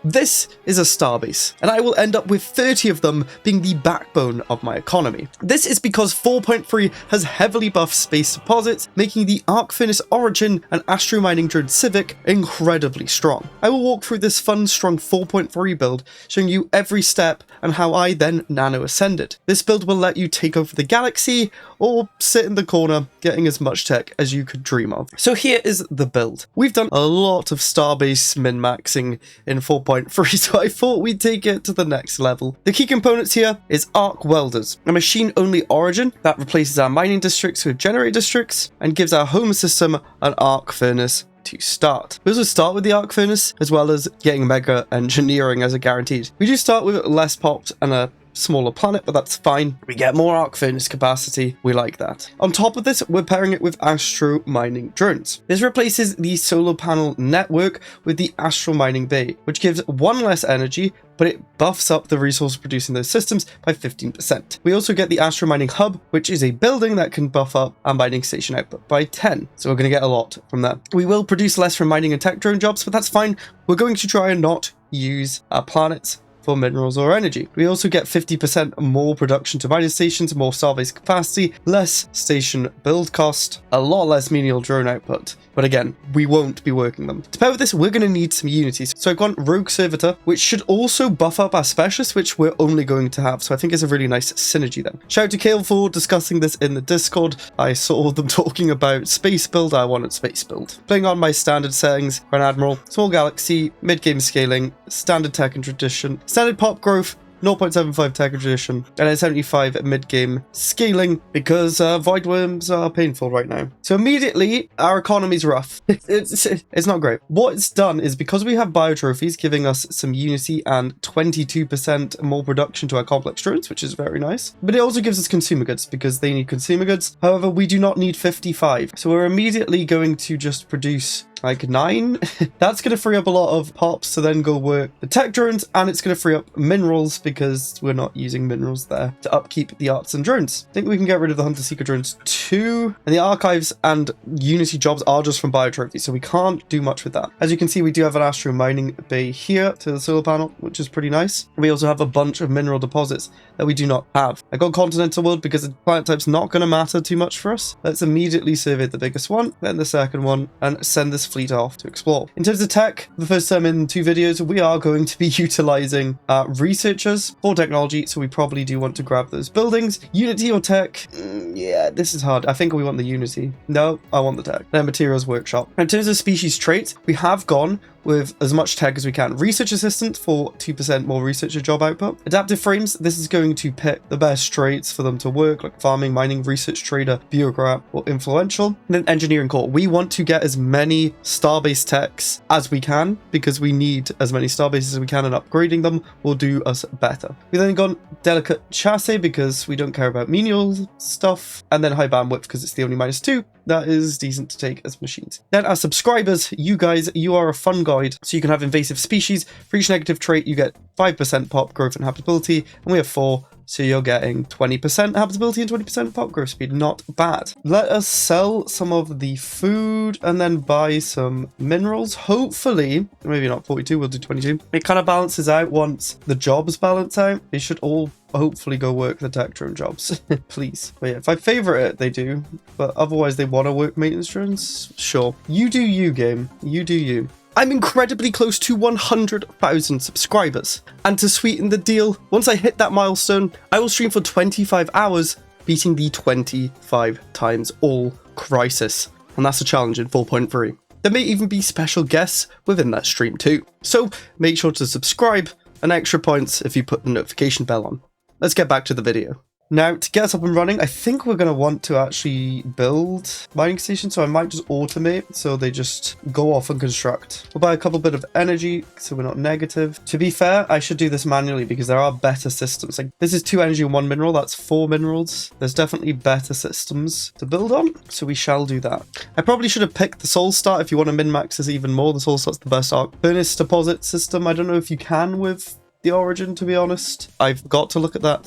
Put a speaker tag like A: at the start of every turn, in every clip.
A: This is a starbase, and I will end up with 30 of them being the backbone of my economy. This is because 4.3 has heavily buffed space deposits, making the Arc Furnace Origin and Astro Mining Drone Civic incredibly strong. I will walk through this fun, strong 4.3 build, showing you every step and how I then nano ascended. This build will let you take over the galaxy or sit in the corner getting as much tech as you could dream of. So here is the build. We've done a lot of Starbase min-maxing in 4.3, so I thought we'd take it to the next level. The key components here is Arc Welders, a machine-only origin that replaces our mining districts with generator districts and gives our home system an arc furnace to start. We also start with the arc furnace as well as getting mega engineering as a guaranteed. We do start with less popped and a smaller planet, but that's fine. We get more arc furnace capacity. We like that. On top of this, we're pairing it with astro mining drones. This replaces the solar panel network with the astral mining bay, which gives one less energy, but it buffs up the resource producing those systems by 15%. We also get the astro mining hub, which is a building that can buff up our mining station output by 10. So we're going to get a lot from that. We will produce less from mining and tech drone jobs, but that's fine. We're going to try and not use our planets for minerals or energy. We also get 50% more production to mining stations, more Starbase capacity, less station build cost, a lot less menial drone output. But again, we won't be working them. To pair with this, we're going to need some unities. So I've gone Rogue Servitor, which should also buff up our Specialists, which we're only going to have. So I think it's a really nice synergy there. Shout out to Kale for discussing this in the Discord. I saw them talking about space build. I wanted space build. Playing on my standard settings, Grand Admiral, small galaxy, mid-game scaling, standard tech and tradition, standard pop growth, 0.75 tech and tradition, and then 75 mid-game scaling because void worms are painful right now. So immediately, our economy's rough. It's not great. What it's done is because we have biotrophies giving us some unity and 22% more production to our complex drones, which is very nice. But it also gives us consumer goods because they need consumer goods. However, we do not need 55. So we're immediately going to just produce like 9. That's going to free up a lot of pops to then go work the tech drones, and it's going to free up minerals because we're not using minerals there to upkeep the arts and drones. I think we can get rid of the hunter seeker drones too, and the archives and unity jobs are just from biotrophy, so we can't do much with that. As you can see, we do have an astro mining bay here to the solar panel, which is pretty nice. We also have a bunch of mineral deposits that we do not have. I got continental world because the planet type's not going to matter too much for us. Let's immediately survey the biggest one, then the second one, and send this fleet off to explore. In terms of tech, the first time in 2 videos, we are going to be utilizing researchers for technology, so we probably do want to grab those buildings. Unity or tech? Yeah, this is hard. I think we want the Unity. No, I want the tech. Then materials workshop. In terms of species traits, we have gone with as much tech as we can. Research assistant for 2% more researcher job output. Adaptive frames, this is going to pick the best traits for them to work, like farming, mining, research trader, bureaucrat, or influential. And then engineering core. We want to get as many Starbase techs as we can because we need as many Starbases as we can, and upgrading them will do us better. We then gone delicate chassis because we don't care about menial stuff, and then high bandwidth because it's the only -2. That is decent to take as machines. Then as subscribers, you guys, you are a fun guide, so you can have invasive species. For each negative trait, you get 5% pop growth and habitability, and we have 4, so you're getting 20% habitability and 20% pop growth speed. Not bad. Let us sell some of the food and then buy some minerals. Hopefully, maybe not 42, we'll do 22. It kind of balances out once the jobs balance out. They should all hopefully go work the tech drone jobs. Please. But yeah, if I favorite it, they do. But otherwise, they want to work maintenance drones? Sure. You do you, game. You do you. I'm incredibly close to 100,000 subscribers. And to sweeten the deal, once I hit that milestone, I will stream for 25 hours, beating the 25 times all crisis. And that's a challenge in 4.3. There may even be special guests within that stream too. So make sure to subscribe, and extra points if you put the notification bell on. Let's get back to the video. Now, to get us up and running, I think we're going to want to actually build mining stations, so I might just automate so they just go off and construct. We'll buy a couple bit of energy so we're not negative. To be fair, I should do this manually because there are better systems. Like, this is 2 energy and 1 mineral, that's 4 minerals. There's definitely better systems to build on, so we shall do that. I probably should have picked the Soul Start if you want to min-max this even more. The Soul Start's the best arc furnace deposit system. I don't know if you can with the origin, to be honest. I've got to look at that,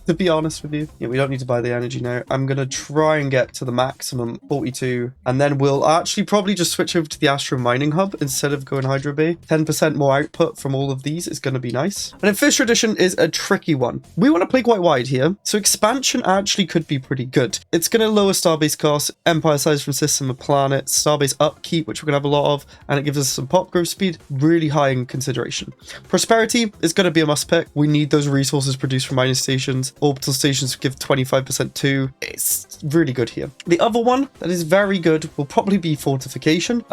A: to be honest with you. Yeah, we don't need to buy the energy now. I'm going to try and get to the maximum 42, and then we'll actually probably just switch over to the Astro Mining Hub instead of going Hydro Bay. 10% more output from all of these is going to be nice. And then First Edition is a tricky one. We want to play quite wide here, so expansion actually could be pretty good. It's going to lower Starbase costs, empire size from system of planets, Starbase upkeep, which we're going to have a lot of, and it gives us some pop growth speed, really high in consideration. Prosperity is going to be a must pick. We need those resources produced from mining stations. Orbital stations give 25% too. It's really good here. The other one that is very good will probably be fortification.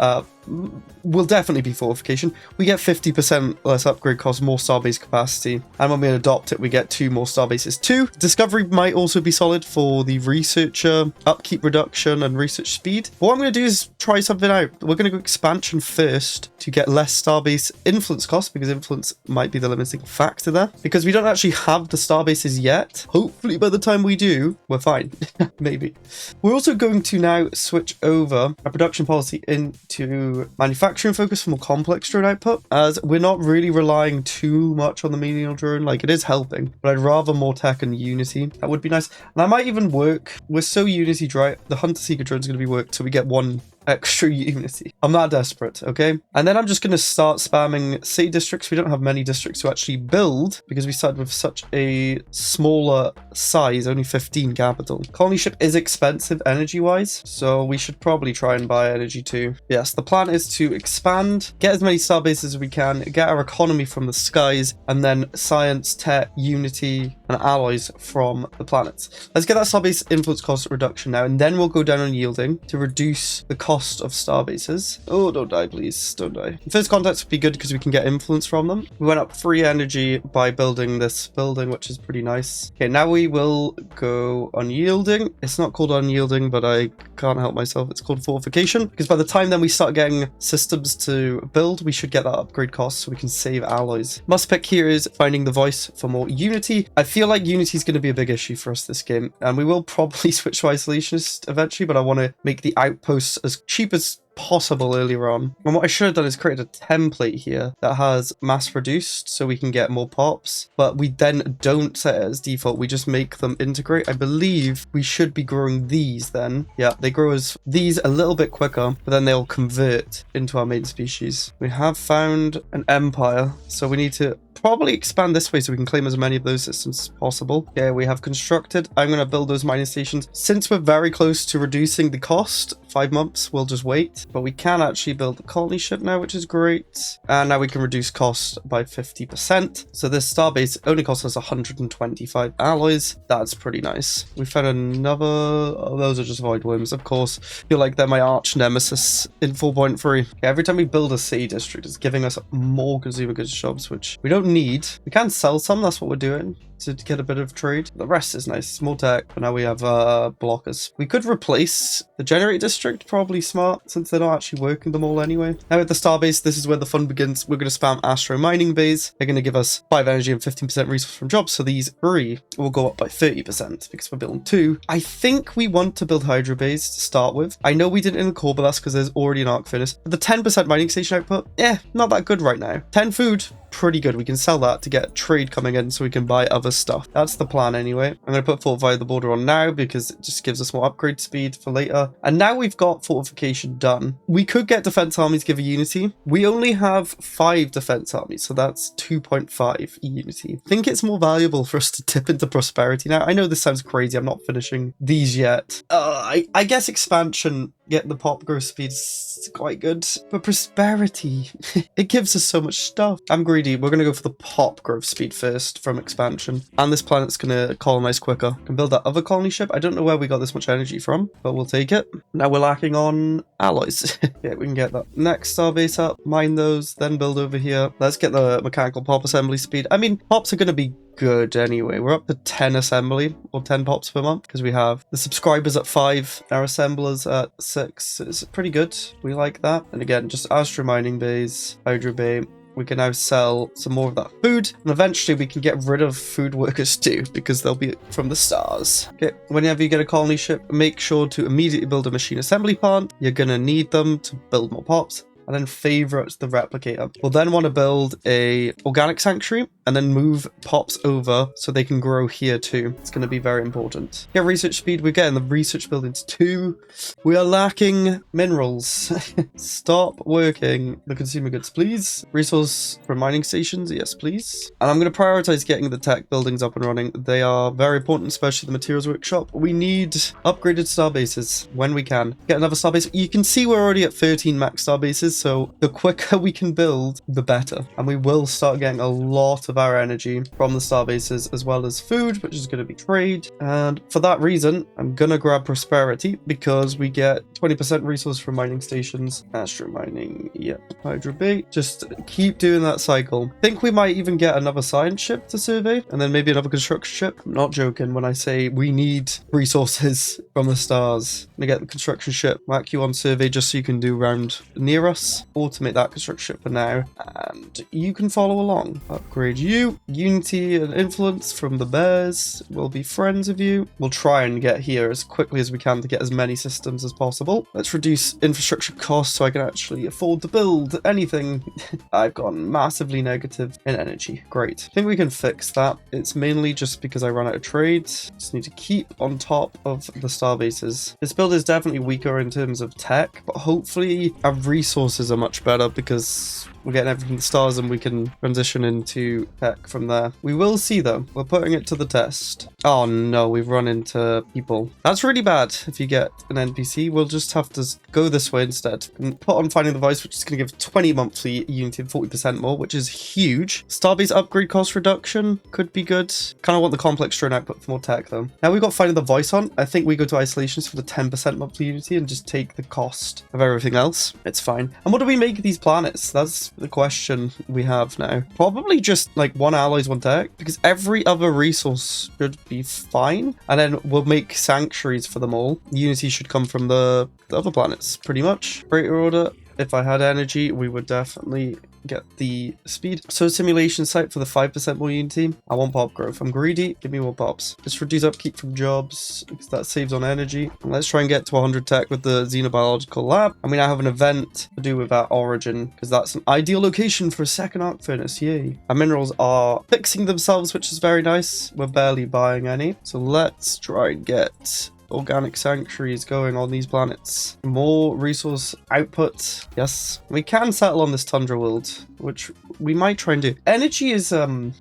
A: Will definitely be fortification. We get 50% less upgrade cost, more starbase capacity, and when we adopt it we get 2 more starbases too. Discovery might also be solid for the researcher upkeep reduction and research speed. But what I'm going to do is try something out. We're going to go expansion first to get less starbase influence cost, because influence might be the limiting factor there, because we don't actually have the starbases yet. Hopefully by the time we do, we're fine. Maybe. We're also going to now switch over our production policy into manufacturing focus for more complex drone output, as we're not really relying too much on the menial drone. Like, it is helping, but I'd rather more tech and Unity. That would be nice. And I might even work, we're so Unity dry, the Hunter Seeker drone is going to be worked so we get 1 extra Unity. I'm not desperate, okay? And then I'm just going to start spamming city districts. We don't have many districts to actually build because we started with such a smaller size, only 15 capital. Colony ship is expensive energy-wise, so we should probably try and buy energy too. Yes, the plan is to expand, get as many starbases as we can, get our economy from the skies, and then science, tech, Unity, and alloys from the planets. Let's get that starbase influence cost reduction now, and then we'll go down on yielding to reduce the cost of starbases. Oh, don't die, please. Don't die. First contacts would be good because we can get influence from them. We went up 3 energy by building this building, which is pretty nice. Okay, now we will go unyielding. It's not called unyielding, but I can't help myself. It's called fortification, because by the time then we start getting systems to build, we should get that upgrade cost so we can save alloys. Must pick here is finding the voice for more Unity. I feel like Unity is going to be a big issue for us this game, and we will probably switch to isolationist eventually, but I want to make the outposts as cheap as possible earlier on. And what I should have done is create a template here that has mass reduced so we can get more pops, but we then don't set it as default. We just make them integrate. I believe we should be growing these then. Yeah, they grow as these a little bit quicker, but then they'll convert into our main species. We have found an empire, so we need to probably expand this way so we can claim as many of those systems as possible. Yeah, we have constructed. I'm going to build those mining stations. Since we're very close to reducing the cost, 5 months, we'll just wait. But we can actually build the colony ship now, which is great. And now we can reduce cost by 50%. So this starbase only costs us 125 alloys. That's pretty nice. We found another... Oh, those are just void worms, of course. Feel like they're my arch nemesis in 4.3. Okay, every time we build a city district, it's giving us more consumer goods shops, which we don't need. We can sell some, that's what we're doing, to get a bit of trade. The rest is nice. Small tech, but now we have blockers. We could replace the generator district, probably smart, since they're not actually working them all anyway. Now with the starbase, this is where the fun begins. We're going to spam astro mining bays. They're going to give us 5 energy and 15% resource from jobs, so these 3 will go up by 30% because we're building 2. I think we want to build hydro bays to start with. I know we didn't in the core, but that's because there's already an arc furnace. But the 10% mining station output, not that good right now. 10 food, pretty good. We can sell that to get trade coming in so we can buy other stuff. That's the plan anyway. I'm going to put fortify the border on now because it just gives us more upgrade speed for later. And now we've got fortification done. We could get defense armies give a unity. We only have 5 defense armies, so that's 2.5 unity. I think it's more valuable for us to tip into prosperity now. I know this sounds crazy. I'm not finishing these yet. I guess expansion, getting the pop growth speed is quite good, but prosperity, it gives us so much stuff. I'm greedy. We're going to go for the pop growth speed first from expansion, and this planet's going to colonize quicker. Can build that other colony ship. I don't know where we got this much energy from, but we'll take it. Now we're lacking on alloys. Yeah, we can get that next starbase up, mine those, then build over here. Let's get the mechanical pop assembly speed. I mean, pops are going to be good anyway. We're up to 10 assembly or 10 pops per month because we have the subscribers at 5, our assemblers at 6. It's pretty good. We like that. And again, just astro mining bays, hydro bay. We can now sell some more of that food, and eventually we can get rid of food workers too, because they'll be from the stars. Okay, whenever you get a colony ship, make sure to immediately build a machine assembly plant. You're gonna need them to build more pops. And then favorite the replicator. We'll then want to build a organic sanctuary, and then move pops over so they can grow here too. It's going to be very important. Yeah, research speed. We're getting the research buildings too. We are lacking minerals. Stop working the consumer goods, please. Resource for mining stations. Yes, please. And I'm going to prioritize getting the tech buildings up and running. They are very important, especially the materials workshop. We need upgraded starbases when we can. Get another starbase. You can see we're already at 13 max starbases, so the quicker we can build, the better. And we will start getting a lot of our energy from the starbases, as well as food, which is going to be trade. And for that reason, I'm going to grab prosperity because we get 20% resource from mining stations. Astro mining, yep. Hydro bait. Just keep doing that cycle. I think we might even get another science ship to survey, and then maybe another construction ship. I'm not joking when I say we need resources from the stars. I'm gonna get the construction ship, whack you on survey just so you can do round near us. Automate that construction ship for now, and you can follow along. Upgrade you. Unity and influence from the bears. We'll be friends of you. We'll try and get here as quickly as we can to get as many systems as possible. Let's reduce infrastructure costs so I can actually afford to build anything. I've gone massively negative in energy. Great. I think we can fix that. It's mainly just because I run out of trades. Just need to keep on top of the starbases. This build is definitely weaker in terms of tech, but hopefully our resources are much better because we're getting everything the stars and we can transition into tech from there. We will see though. We're putting it to the test. Oh no, we've run into people. That's really bad if you get an NPC. We'll just have to go this way instead and put on Finding the Voice, which is going to give 20 monthly unity and 40% more, which is huge. Starbase upgrade cost reduction could be good. Kind of want the complex drone output for more tech though. Now we've got Finding the Voice on. I think we go to isolations for the 10% monthly unity and just take the cost of everything else. It's fine. And what do we make of these planets? That's the question we have now. Probably just like one allies, one tech, because every other resource should be fine, and then we'll make sanctuaries for them all. Unity should come from the other planets pretty much. Greater order. If I had energy, we would definitely get the speed. So simulation site for the 5% more unity. I want pop growth. I'm greedy. Give me more pops. Let's reduce upkeep from jobs because that saves on energy. And let's try and get to 100 tech with the xenobiological lab. And we now have an event to do with our origin because that's an ideal location for a second arc furnace. Yay. Our minerals are fixing themselves, which is very nice. We're barely buying any. So let's try and get organic sanctuaries going on these planets. More resource output. Yes, we can settle on this tundra world, which we might try and do. Energy is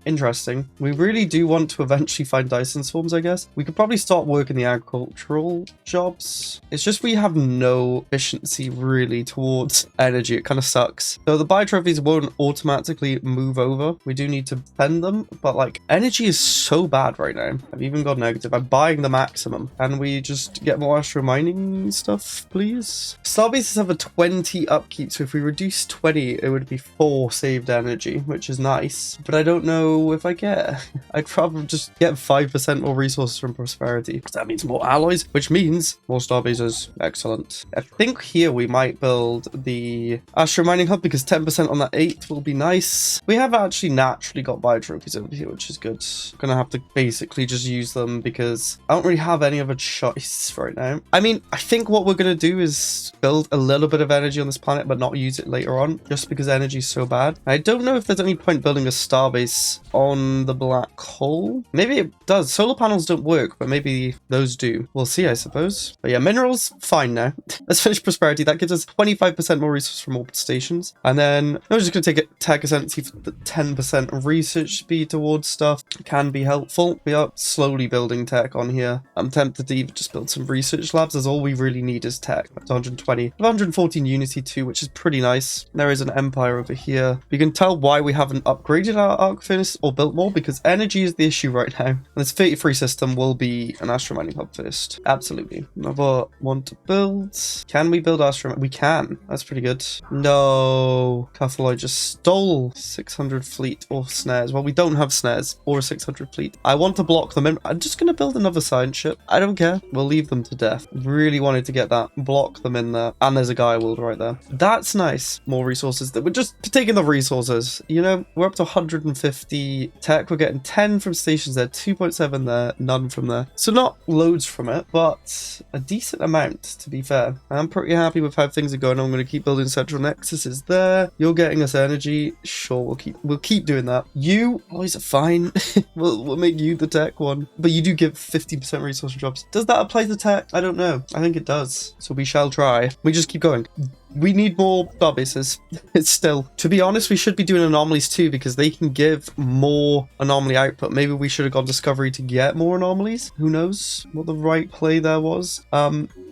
A: interesting. We really do want to eventually find Dyson swarms, I guess. We could probably start working the agricultural jobs. It's just we have no efficiency really towards energy. It kind of sucks. So the buy trophies won't automatically move over. We do need to spend them, but like energy is so bad right now. I've even got negative. I'm buying the maximum. And we just get more astro mining stuff, please? Starbases have a 20 upkeep, so if we reduce 20, it would be 4 saved energy, which is nice. But I don't know if I get. I'd probably just get 5% more resources from prosperity, because that means more alloys, which means more starbases. Excellent. I think here we might build the astro mining hub, because 10% on that 8 will be nice. We have actually naturally got bio trophies over here, which is good. I'm gonna have to basically just use them because I don't really have any other choice right now. I mean, I think what we're going to do is build a little bit of energy on this planet, but not use it later on, just because energy is so bad. I don't know if there's any point building a starbase on the black hole. Maybe it does. Solar panels don't work, but maybe those do. We'll see, I suppose. But yeah, minerals, fine now. Let's finish prosperity. That gives us 25% more resources from orbit stations. And then I'm just going to take a tech ascendancy for the 10% research speed towards stuff. Can be helpful. We are slowly building tech on here. I'm tempted to even just build some research labs, as all we really need is tech. That's 120. 114 unity too, which is pretty nice. There is an empire over here. You can tell why we haven't upgraded our arc furnace or built more, because energy is the issue right now. And this 33 system will be an astro mining hub first. Absolutely. Another one to build. Can we build astro? We can. That's pretty good. No. Cathaloi just stole 600 fleet or snares. Well, we don't have snares or a 600 fleet. I want to block them in. I'm just going to build another science ship. I don't care. We'll leave them to death. Really wanted to get that. Block them in there. And there's a Gaia world right there. That's nice. More resources. We're just taking the resources. You know, we're up to 150 tech. We're getting 10 from stations there, 2.7 there, none from there. So not loads from it, but a decent amount, to be fair. I'm pretty happy with how things are going. I'm going to keep building central nexuses there. You're getting us energy. Sure, we'll keep doing that. You always are fine. we'll make you the tech one. But you do give 50% resource jobs. Does that apply to tech? I don't know. I think it does. So we shall try. We just keep going. We need more starbases. It's still. To be honest, we should be doing anomalies too because they can give more anomaly output. Maybe we should have gone discovery to get more anomalies. Who knows what the right play there was.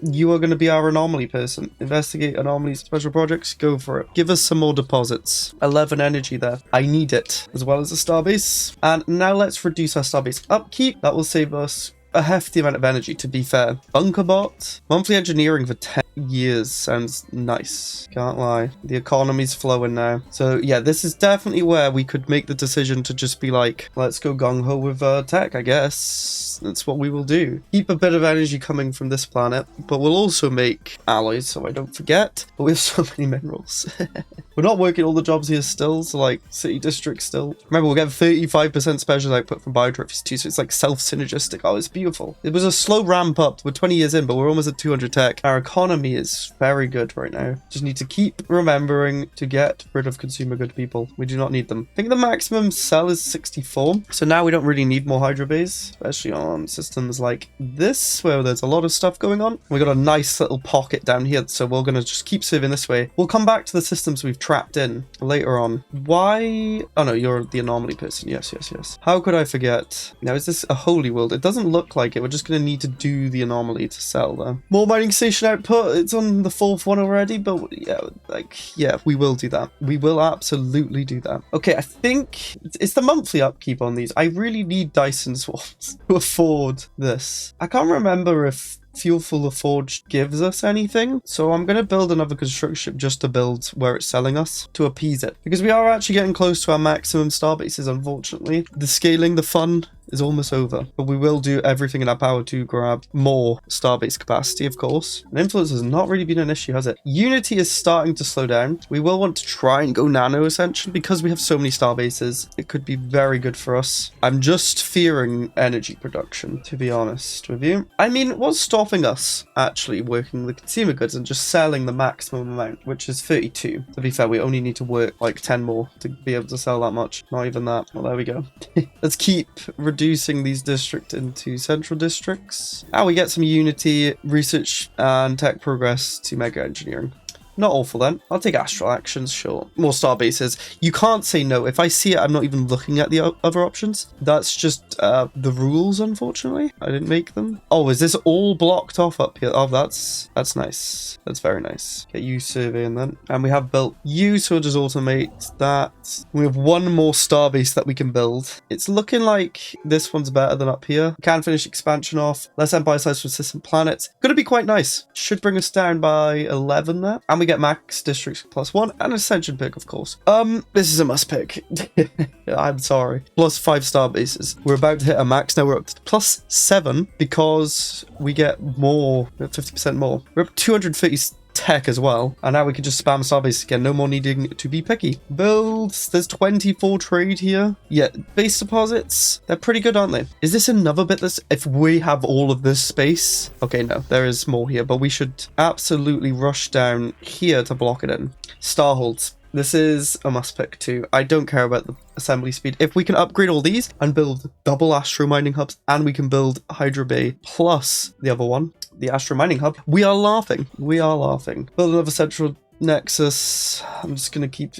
A: You are going to be our anomaly person. Investigate anomalies, special projects. Go for it. Give us some more deposits. 11 energy there. I need it as well as a starbase. And now let's reduce our starbase upkeep. That will save us a hefty amount of energy, to be fair. Bunkerbot, monthly engineering for 10 years sounds nice. Can't lie. The economy's flowing now. So yeah, this is definitely where we could make the decision to just be like, let's go gung-ho with tech, I guess. That's what we will do. Keep a bit of energy coming from this planet, but we'll also make alloys so I don't forget. But we have so many minerals. We're not working all the jobs here still, so like city district still. Remember, we'll get 35% special output from biotrophies too, so it's like self-synergistic. Oh, it's beautiful. It was a slow ramp up. We're 20 years in, but we're almost at 200 tech. Our economy is very good right now. Just need to keep remembering to get rid of consumer good people. We do not need them. I think the maximum sell is 64. So now we don't really need more hydrobays, especially on systems like this, where there's a lot of stuff going on. We got a nice little pocket down here, so we're going to just keep serving this way. We'll come back to the systems we've trapped in later on. Why? Oh no, you're the anomaly person. Yes, yes, yes. How could I forget? Now, is this a holy world? It doesn't look like it. We're just going to need to do the anomaly to sell though. More mining station output. It's on the 4th one already, but yeah, we will do that. We will absolutely do that. Okay, I think it's the monthly upkeep on these. I really need Dyson swarms to afford this. I can't remember if Fuel for the Forge gives us anything, so I'm going to build another construction ship just to build where it's selling us to appease it, because we are actually getting close to our maximum starbases. Unfortunately, the scaling, the fun is almost over, but we will do everything in our power to grab more starbase capacity, of course. And influence has not really been an issue, has it? Unity is starting to slow down. We will want to try and go nano ascension because we have so many starbases. It could be very good for us. I'm just fearing energy production, to be honest with you. I mean, what's stopping us actually working the consumer goods and just selling the maximum amount, which is 32? To be fair, we only need to work like 10 more to be able to sell that much. Not even that. Well, there we go. Let's keep reducing these districts into central districts. And we get some unity, research, and tech progress to mega engineering. Not awful then. I'll take astral actions, sure. More starbases. You can't say no. If I see it, I'm not even looking at the other options. That's just the rules, unfortunately. I didn't make them. Oh, is this all blocked off up here? Oh, that's nice. That's very nice. Get you surveying then. And we have built you, so we'll just automate that. We have one more starbase that we can build. It's looking like this one's better than up here. We can finish expansion off. Less empire size from system planets. Gonna be quite nice. Should bring us down by 11 there. And we get max districts +1 and ascension pick, of course. This is a must pick. I'm sorry. +5 star bases. We're about to hit a max now. We're up to +7 because we get more, 50% more. We're up 230 tech as well, and now we can just spam starbase again. No more needing to be picky. Builds. There's 24 trade here. Yeah, base deposits, they're pretty good, aren't they? Is this another bit that's, if we have all of this space? Okay, no, there is more here, but we should absolutely rush down here to block it in. Starholds. This is a must pick too. I don't care about the assembly speed. If we can upgrade all these and build double astro mining hubs, and we can build Hydro Bay plus the other one, the astro mining hub, we are laughing. We are laughing. Build another central nexus. I'm just gonna keep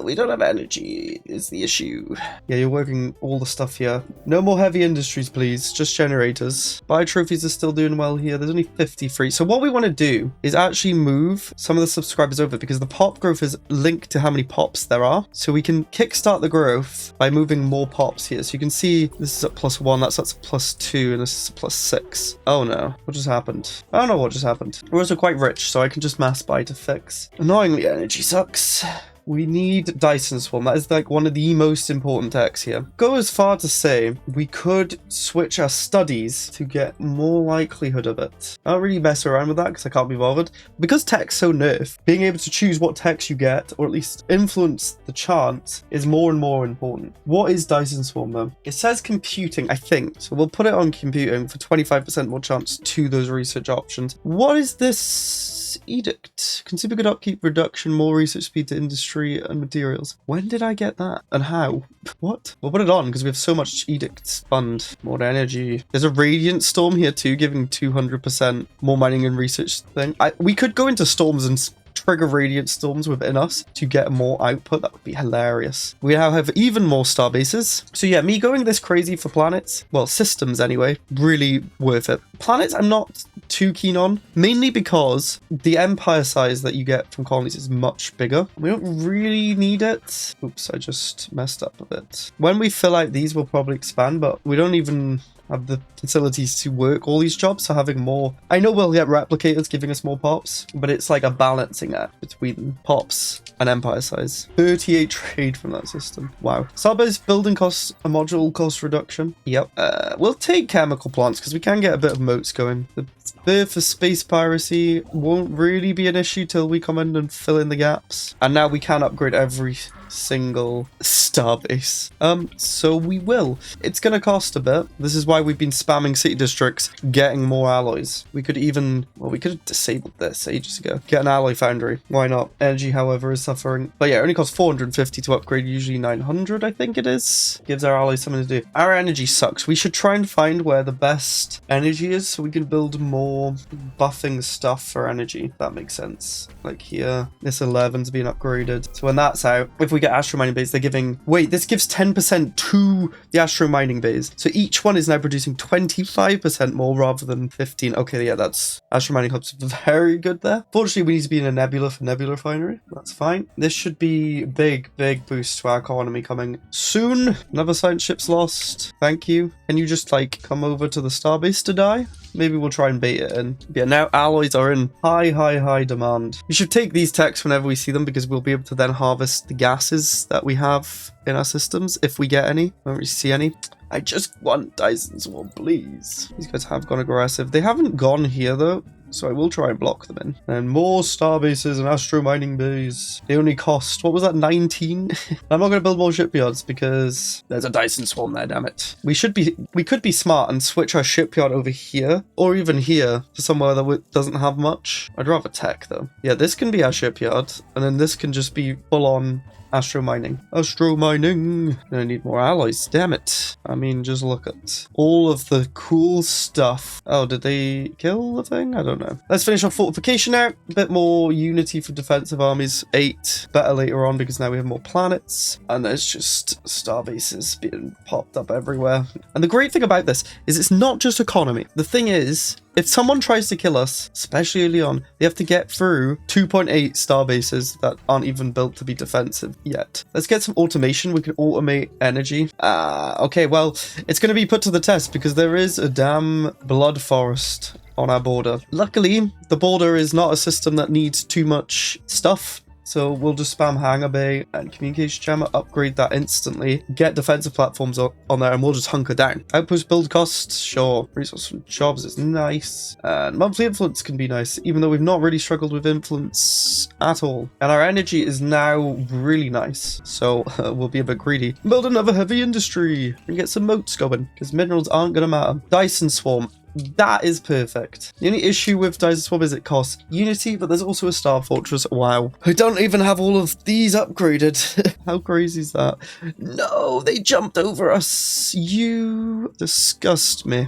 A: we don't have energy is the issue. Yeah, you're working all the stuff here. No more heavy industries, please. Just generators. Buy trophies are still doing well here. There's only 53. So what we want to do is actually move some of the subscribers over, because the pop growth is linked to how many pops there are. So we can kickstart the growth by moving more pops here. So you can see this is at +1, that's at +2, and this is +6. Oh no, what just happened? I don't know what just happened. We're also quite rich, so I can just mass buy to fix. Annoyingly, energy sucks. We need Dyson Swarm. That is like one of the most important techs here. Go as far to say we could switch our studies to get more likelihood of it. I don't really mess around with that because I can't be bothered. Because tech's so nerfed, being able to choose what techs you get, or at least influence the chance, is more and more important. What is Dyson Swarm though? It says computing, I think. So we'll put it on computing for 25% more chance to those research options. What is this edict? Consumer good upkeep reduction, more research speed to industry and materials. When did I get that? And how? What? We'll put it on because we have so much edicts. Fund. More energy. There's a radiant storm here too, giving 200% more mining and research thing. We could go into storms and trigger radiant storms within us to get more output. That would be hilarious. We now have even more starbases. So yeah, me going this crazy for planets, well, systems anyway, really worth it. Planets I'm not too keen on, mainly because the empire size that you get from colonies is much bigger. We don't really need it. Oops, I just messed up a bit. When we fill out these, we'll probably expand, but we don't even have the facilities to work all these jobs, so having more, I know we'll get replicators giving us more pops, but it's like a balancing act between pops and empire size. 38 trade from that system. Wow. Starbase building costs, a module cost reduction. Yep. We'll take chemical plants because we can get a bit of moats going. The birth for space piracy won't really be an issue till we come in and fill in the gaps. And now we can upgrade every single starbase. So we will. It's gonna cost a bit. This is why we've been spamming city districts, getting more alloys. We could even, well, we could have disabled this ages ago. Get an alloy foundry. Why not? Energy, however, is suffering. But yeah, it only costs 450 to upgrade, usually 900, I think it is. Gives our alloys something to do. Our energy sucks. We should try and find where the best energy is so we can build more buffing stuff for energy. That makes sense. Like here, this 11's being upgraded. So when that's out, if we get astro mining bays, they're giving, wait, this gives 10% to the astro mining bays. So each one is now producing 25% more rather than 15. Okay, yeah, that's astro mining hubs very good there. Fortunately, we need to be in a nebula for nebula refinery. That's fine. This should be big boost to our economy coming soon. Another science ship's lost. Thank you. Can you just like come over to the starbase to die? Maybe we'll try and bait it in. Yeah, now alloys are in high demand. We should take these techs whenever we see them because we'll be able to then harvest the gases that we have in our systems if we get any. I don't really see any. I just want Dyson Swarm, please. These guys have gone aggressive. They haven't gone here though, so I will try and block them in. And more starbases and astro mining bays. They only cost, what was that, 19? I'm not going to build more shipyards because there's a Dyson Swarm there, damn it. We could be smart and switch our shipyard over here or even here to somewhere that doesn't have much. I'd rather tech though. Yeah, this can be our shipyard and then this can just be full on astro mining. Astro mining. I need more alloys. Damn it. I mean, just look at all of the cool stuff. Oh, did they kill the thing? I don't know. Let's finish our fortification now. A bit more unity for defensive armies. 8. Better later on because now we have more planets. And there's just starbases being popped up everywhere. And the great thing about this is it's not just economy. The thing is, if someone tries to kill us, especially early on, they have to get through 2.8 starbases that aren't even built to be defensive yet. Let's get some automation. We can automate energy. Okay, well, it's going to be put to the test because there is a damn blood forest on our border. Luckily, the border is not a system that needs too much stuff. So we'll just spam hangar bay and communication jammer, upgrade that instantly, get defensive platforms on there, and we'll just hunker down. Outpost build costs, sure. Resource from jobs is nice. And monthly influence can be nice, even though we've not really struggled with influence at all. And our energy is now really nice, so we'll be a bit greedy. Build another heavy industry and get some moats going, because minerals aren't going to matter. Dyson Swarm. That is perfect. The only issue with Dyson Swarm is it costs unity, but there's also a star fortress. Wow. I don't even have all of these upgraded. How crazy is that? No, they jumped over us. You disgust me.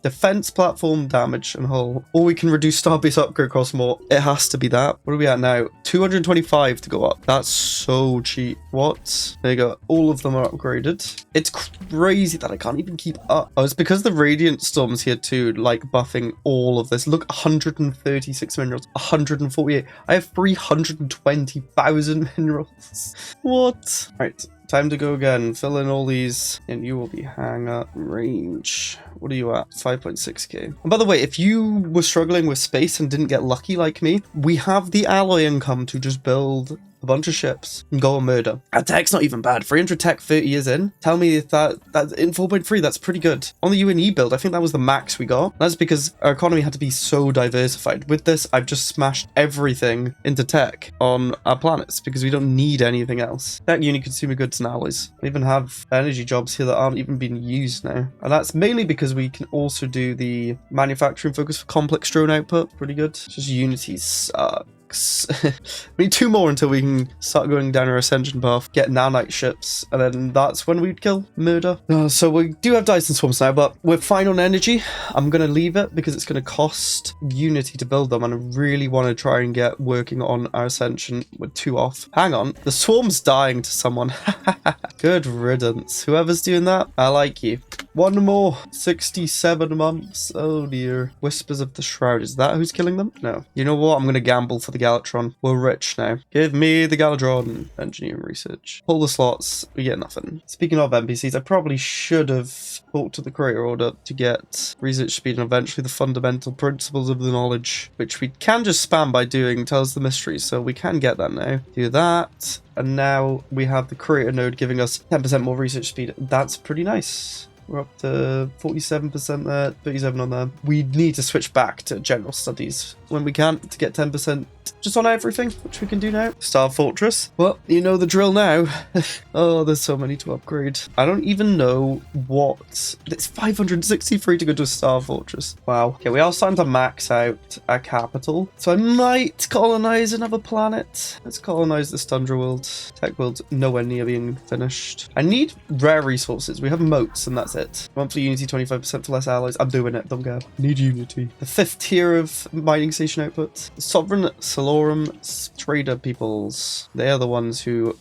A: Defense platform damage and hull. Or we can reduce starbase upgrade cost more. It has to be that. What are we at now? 225 to go up. That's so cheap. What? There you go. All of them are upgraded. It's crazy that I can't even keep up. Oh, it's because the radiant storms here too, like buffing all of this. Look, 136 minerals, 148. I have 320,000 minerals. What? All right, time to go again. Fill in all these, and you will be hangar range. What are you at? 5.6k. And by the way, if you were struggling with space and didn't get lucky like me, we have the alloy income to just build a bunch of ships, and go on murder. Our tech's not even bad. 300 tech 30 years in. Tell me if that in 4.3, that's pretty good. On the UNE build, I think that was the max we got. That's because our economy had to be so diversified. With this, I've just smashed everything into tech on our planets because we don't need anything else. Tech, uni, consumer goods, and alloys. We even have energy jobs here that aren't even being used now. And that's mainly because we can also do the manufacturing focus for complex drone output. Pretty good. It's just Unity sucks. We need 2 more until we can start going down our ascension path, get nanite ships, and then that's when we'd kill murder. So we do have Dyson Swarms now, but we're fine on energy. I'm going to leave it because it's going to cost Unity to build them, and I really want to try and get working on our ascension with 2 off. Hang on, the swarm's dying to someone. Good riddance. Whoever's doing that, I like you. 1 more. 67 months. Oh dear. Whispers of the Shroud. Is that who's killing them? No. You know what? I'm going to gamble for the Galatron. We're rich now. Give me the Galatron. Engineering research. Pull the slots. We get nothing. Speaking of NPCs, I probably should have talked to the creator order to get research speed and eventually the fundamental principles of the knowledge, which we can just spam by doing Tells the Mysteries. So we can get that now. Do that. And now we have the creator node giving us 10% more research speed. That's pretty nice. We're up to 47% there, 37 on there. We need to switch back to general studies when we can to get 10% just on everything, which we can do now. Star Fortress. Well, you know the drill now. Oh, there's so many to upgrade. I don't even know what... It's 563 to go to a Star Fortress. Wow. Okay, we are starting to max out our capital. So I might colonize another planet. Let's colonize this Tundra world. Tech world nowhere near being finished. I need rare resources. We have moats and that's it. Monthly Unity 25% for less alloys. I'm doing it, don't care. Need Unity. The 5th tier of mining station output. The Sovereign Salorum Trader peoples. They are the ones who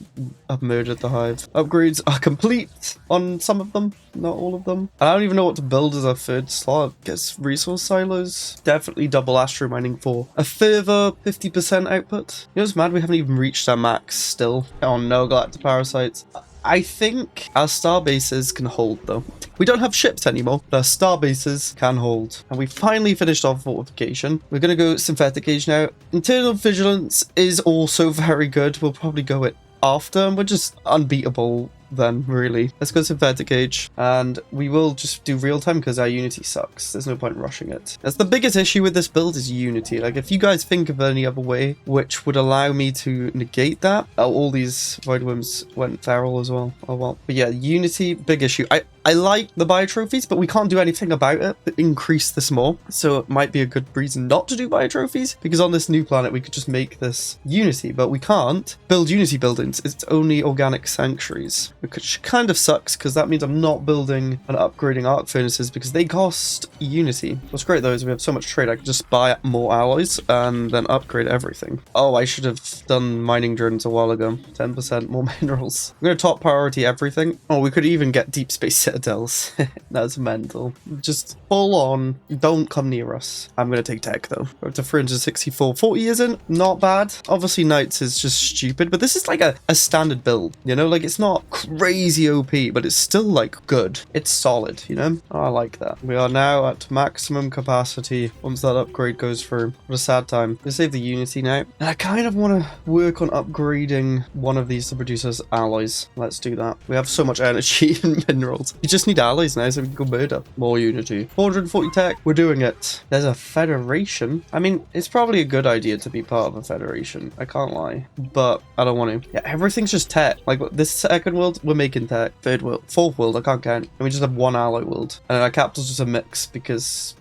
A: have murdered the hive. Upgrades are complete on some of them, not all of them. And I don't even know what to build as a 3rd slot. I guess resource silos. Definitely double astro mining for a further 50% output. You know what's mad? We haven't even reached our max still. Oh no, galactic parasites. I think our starbases can hold though. We don't have ships anymore, but our starbases can hold. And we finally finished off fortification. We're going to go synthetic age now. Internal vigilance is also very good. We'll probably go it after, and we're just unbeatable then, really. Let's go synthetic age, and we will just do real time because our Unity sucks. There's no point in rushing it. That's the biggest issue with this build is Unity. Like, if you guys think of any other way which would allow me to negate that, all these void worms went feral as well. Oh well. But yeah, Unity, big issue. I like the bio trophies, but we can't do anything about it but increase this more. So it might be a good reason not to do bio trophies, because on this new planet we could just make this Unity, but we can't build Unity buildings. It's only organic sanctuaries, which kind of sucks because that means I'm not building and upgrading arc furnaces because they cost Unity. What's great though is we have so much trade. I can just buy more alloys and then upgrade everything. Oh, I should have done mining drones a while ago. 10% more minerals. I'm going to top priority everything. Oh, we could even get deep space citadels. That's mental. Just full on, don't come near us. I'm going to take tech though. We're up to 364. 40 years in, not bad. Obviously Knights is just stupid, but this is like a standard build, you know? Like, it's not crazy OP, but it's still like good. It's solid, you know? Oh, I like that. We are now at maximum capacity once that upgrade goes through. What a sad time. Let's save the Unity now. And I kind of want to work on upgrading one of these to produce us alloys. Let's do that. We have so much energy and minerals. You just need alloys now so we can go murder. More Unity. 440 tech. We're doing it. There's a federation. I mean, it's probably a good idea to be part of a federation. I can't lie. But I don't want to. Yeah, everything's just tech. Like, this second world, we're making tech. 3rd world. 4th world, I can't count. And we just have 1 alloy world. And our capital's just a mix because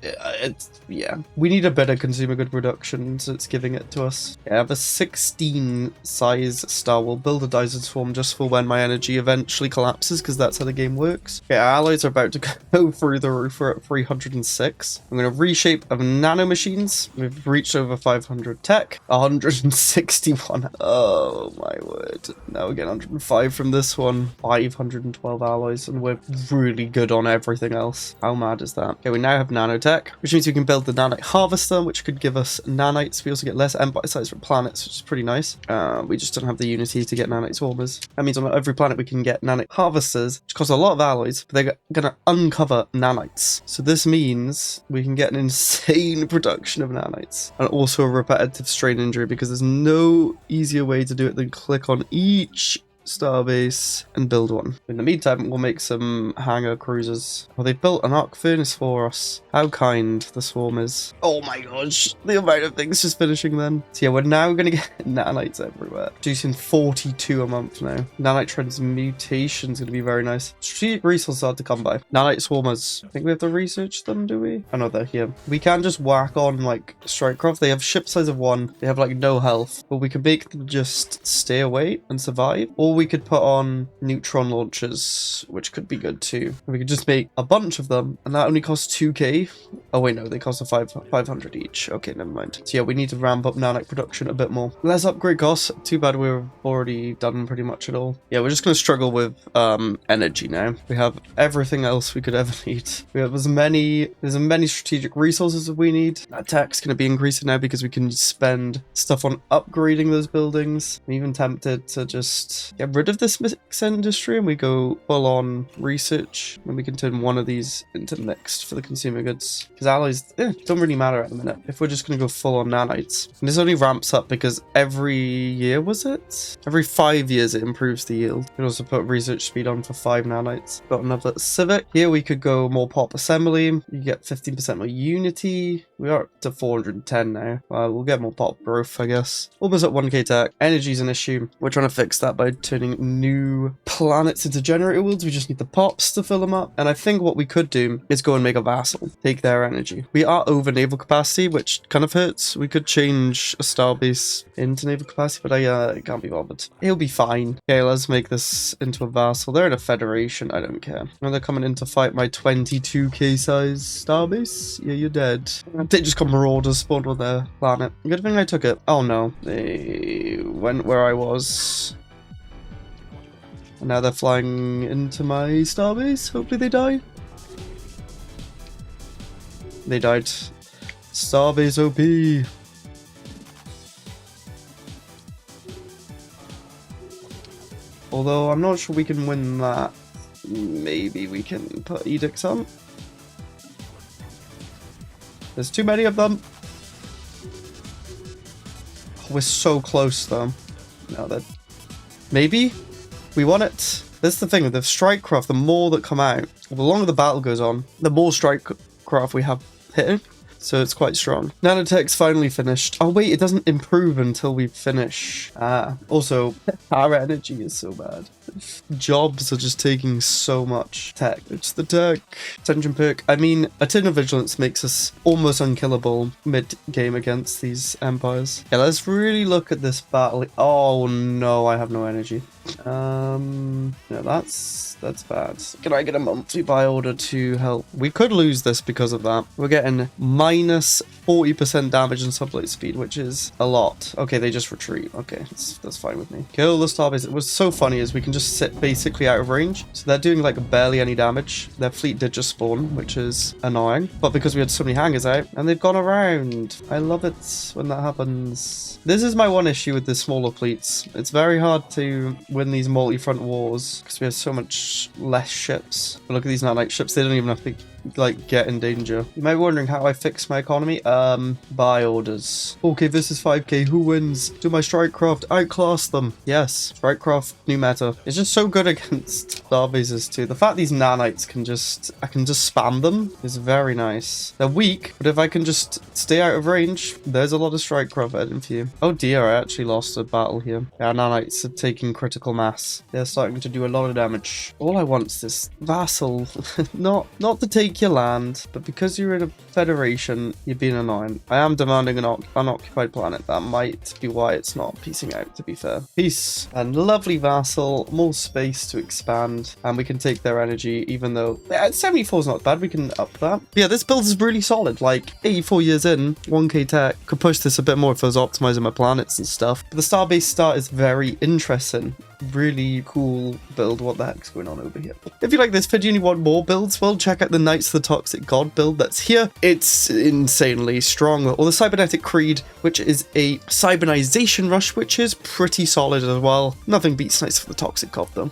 A: yeah. We need a better consumer good production, so it's giving it to us. Yeah, I have a 16 size star. We'll build a Dyson Swarm just for when my energy eventually collapses, because that's how the game works. Okay, our alloys are about to go through the roof. We're at 306. I'm going to reshape of nano machines. We've reached over 500 tech. 161. Oh my word. Now we get 105 from this one. 512 alloys, and we're really good on everything else. How mad is that? Okay, we now have nanotech, which means we can build the nanite harvester, which could give us nanites. We also get less empire size for planets, which is pretty nice. We just don't have the Unity to get nanite swarmers. That means on every planet we can get nanite harvesters, which cost a lot of alloys, Starbases, but they're gonna uncover nanites. So this means we can get an insane production of nanites, and also a repetitive strain injury, because there's no easier way to do it than click on each Starbase and build one. In the meantime, we'll make some hangar cruisers. Well, they built an arc furnace for us. How kind the swarm is. Oh my gosh, the amount of things just finishing then. So yeah, we're now gonna get nanites everywhere. Producing 42 a month now. Nanite transmutation is gonna be very nice. Strategic resources hard to come by. Nanite swarmers. I think we have to research them, do we? Oh no, they're here. We can just whack on like Strikecraft. They have ship size of 1. They have like no health, but we can make them just stay away and survive. Or we could put on neutron launchers, which could be good too. We could just make a bunch of them, and that only costs 2k. Oh wait, no, they cost 500 each. Okay, never mind. So yeah, we need to ramp up nanite production a bit more. Less upgrade costs. Too bad we've already done pretty much it all. Yeah, we're just going to struggle with energy now. We have everything else we could ever need. We have as many strategic resources as we need. That tech's going to be increasing now because we can spend stuff on upgrading those buildings. I'm even tempted to just get rid of this mixed industry and we go full on research, and we can turn one of these into mixed for the consumer goods, because alloys don't really matter at the minute if we're just going to go full on nanites. And this only ramps up because every year, was it? Every 5 years it improves the yield. You can also put research speed on for 5 nanites. Got another civic. Here we could go more pop assembly. You get 15% more unity. We are up to 410 now. We'll get more pop growth, I guess. Almost at 1k tech. Energy's an issue. We're trying to fix that by turning new planets into generator worlds. We just need the pops to fill them up. And I think what we could do is go and make a vassal. Take their energy. We are over naval capacity, which kind of hurts. We could change a starbase into naval capacity, but I can't be bothered. He'll be fine. Okay, let's make this into a vassal. They're in a federation. I don't care. And they're coming in to fight my 22k size starbase. Yeah, you're dead. They just got marauders spawned on their planet. Good thing I took it. Oh no. They went where I was. And now they're flying into my starbase. Hopefully they die. They died. Starbase OP. Although I'm not sure we can win that. Maybe we can put edicts on. There's too many of them. Oh, we're so close though. No, that maybe we want it. That's the thing with the Strikecraft. The more that come out, the longer the battle goes on, the more Strikecraft we have hitting. So it's quite strong. Nanotech's finally finished. Oh wait, it doesn't improve until we finish. Also, our energy is so bad. Jobs are just taking so much tech. It's the tech. Ascension perk. I mean, Eternal Vigilance makes us almost unkillable mid-game against these empires. Yeah, let's really look at this battle. Oh no, I have no energy. No, that's bad. Can I get a monthly buy order to help? We could lose this because of that. We're getting minus 40% damage and sublight speed, which is a lot. Okay, they just retreat. Okay, that's fine with me. Kill the Starbase. It was so funny is we can just sit basically out of range. So they're doing like barely any damage. Their fleet did just spawn, which is annoying. But because we had so many hangars out and they've gone around. I love it when that happens. This is my one issue with the smaller fleets. It's very hard to win these multi-front wars because we have so much less ships. But look at these nanite ships. They don't even have to like get in danger. You might be wondering how I fix my economy. Buy orders. Okay, this is 5k. Who wins? Do my Strikecraft outclass them? Yes. Strikecraft, new meta. It's just so good against Starbases too. The fact these nanites I can just spam them is very nice. They're weak, but if I can just stay out of range, there's a lot of Strikecraft heading for you. Oh dear, I actually lost a battle here. Our nanites are taking critical mass. They're starting to do a lot of damage. All I want is this vassal. not to take your land, but because you're in a federation, you're being annoying. I am demanding an unoccupied planet. That might be why it's not piecing out, to be fair. Peace. And lovely vassal, more space to expand, and we can take their energy, even though 74 is not bad. We can up that. But yeah, this build is really solid. Like 84 years in, 1k tech. Could push this a bit more if I was optimizing my planets and stuff. But the Starbase start is very interesting. Really cool build. What the heck's going on over here? If you like this video and you want more builds, well, check out the Knights of the Toxic God build that's here. It's insanely strong. Or the Cybernetic Creed, which is a cybernization rush, which is pretty solid as well. Nothing beats Knights of the Toxic God though.